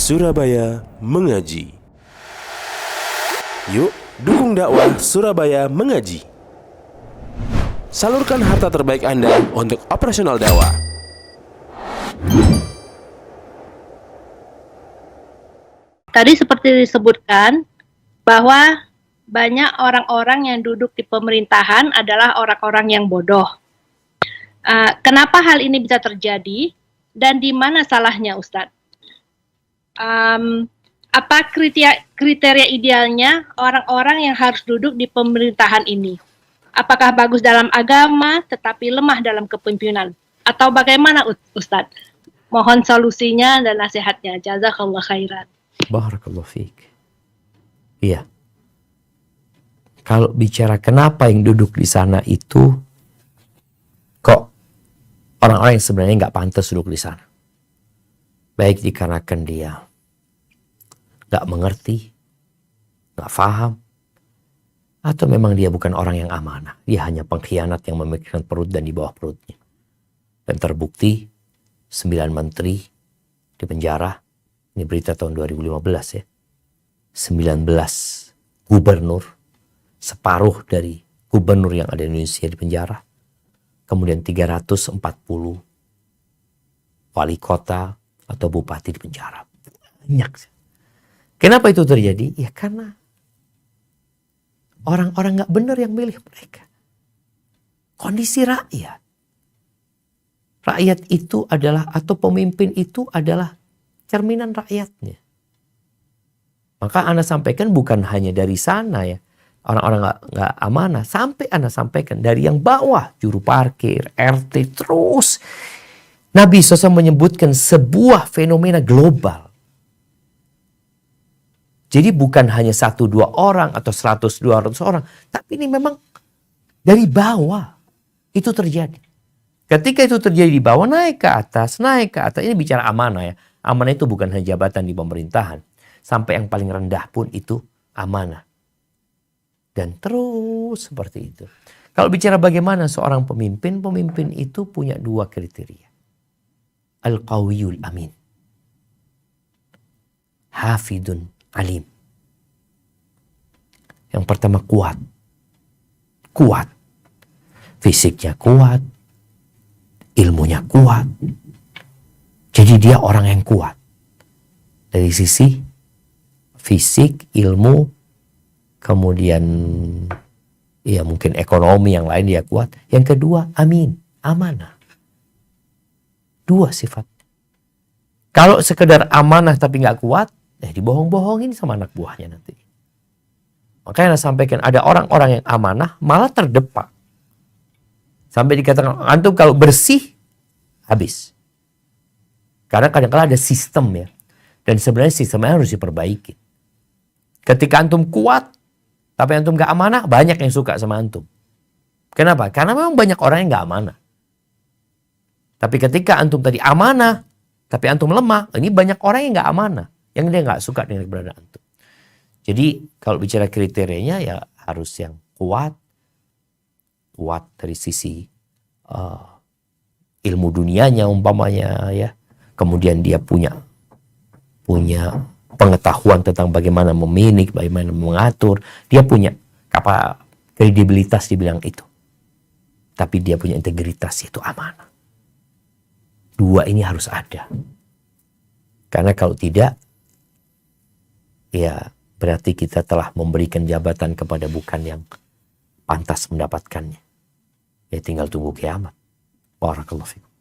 Surabaya Mengaji. Yuk, dukung dakwah Surabaya Mengaji. Salurkan harta terbaik Anda untuk operasional dakwah. Tadi seperti disebutkan bahwa banyak orang-orang yang duduk di pemerintahan adalah orang-orang yang bodoh. Kenapa hal ini bisa terjadi dan di mana salahnya, Ustadz? Apa kriteria idealnya orang-orang yang harus duduk di pemerintahan ini? Apakah bagus dalam agama tetapi lemah dalam kepemimpinan? Atau bagaimana, Ustadz? Mohon solusinya dan nasihatnya. Jazakallah khairan. Barakallahu fiik. Iya. Kalau bicara kenapa yang duduk di sana itu kok orang-orang yang sebenarnya nggak pantas duduk di sana. Baik dikarenakan dia nggak mengerti, nggak paham, atau memang dia bukan orang yang amanah. Dia hanya pengkhianat yang memikirkan perut dan di bawah perutnya. Dan terbukti 9 menteri di penjara. Ini berita tahun 2015 ya. 19 gubernur, separuh dari gubernur yang ada di Indonesia di penjara. Kemudian 340 wali kota atau bupati di penjara. Banyak. Kenapa itu terjadi? Ya karena orang-orang gak benar yang milih mereka. Kondisi rakyat. Rakyat itu adalah, atau pemimpin itu adalah cerminan rakyatnya. Maka Anda sampaikan bukan hanya dari sana ya. Orang-orang gak amanah. Sampai Anda sampaikan dari yang bawah. Juru parkir, RT, terus. Nabi SAW menyebutkan sebuah fenomena global. Jadi bukan hanya 1-2 orang atau 100-200 orang. Tapi ini memang dari bawah itu terjadi. Ketika itu terjadi di bawah, naik ke atas. Ini bicara amanah ya. Amanah itu bukan hanya jabatan di pemerintahan. Sampai yang paling rendah pun itu amanah. Dan terus seperti itu. Kalau bicara bagaimana seorang pemimpin, pemimpin itu punya 2 kriteria. Al-Qawiyul Amin. Hafidun Alim. Yang pertama kuat. Kuat. Fisiknya kuat. Ilmunya kuat. Jadi dia orang yang kuat. Dari sisi fisik, ilmu, kemudian ya mungkin ekonomi yang lain dia kuat. Yang kedua amin. Amanah. 2 sifat. Kalau sekedar amanah tapi nggak kuat, dibohong-bohongin sama anak buahnya nanti. Makanya saya sampaikan ada orang-orang yang amanah malah terdepak. Sampai dikatakan antum kalau bersih habis. Karena kadang-kadang ada sistem ya. Dan sebenarnya sistemnya harus diperbaiki. Ketika antum kuat tapi antum gak amanah, banyak yang suka sama antum. Kenapa? Karena memang banyak orang yang gak amanah. Tapi ketika antum tadi amanah tapi antum lemah, ini banyak orang yang gak amanah. Yang dia gak suka dengan keberadaan antum. Jadi kalau bicara kriterianya ya harus yang kuat. Kuat dari sisi ilmu dunianya umpamanya ya. Kemudian dia punya pengetahuan tentang bagaimana memanage, bagaimana mengatur. Dia punya kredibilitas di bidang itu. Tapi dia punya integritas, yaitu amanah. 2 ini harus ada. Karena kalau tidak, ya berarti kita telah memberikan jabatan kepada bukan yang pantas mendapatkannya. Ya tinggal tunggu kiamat. Barakallahu fikum.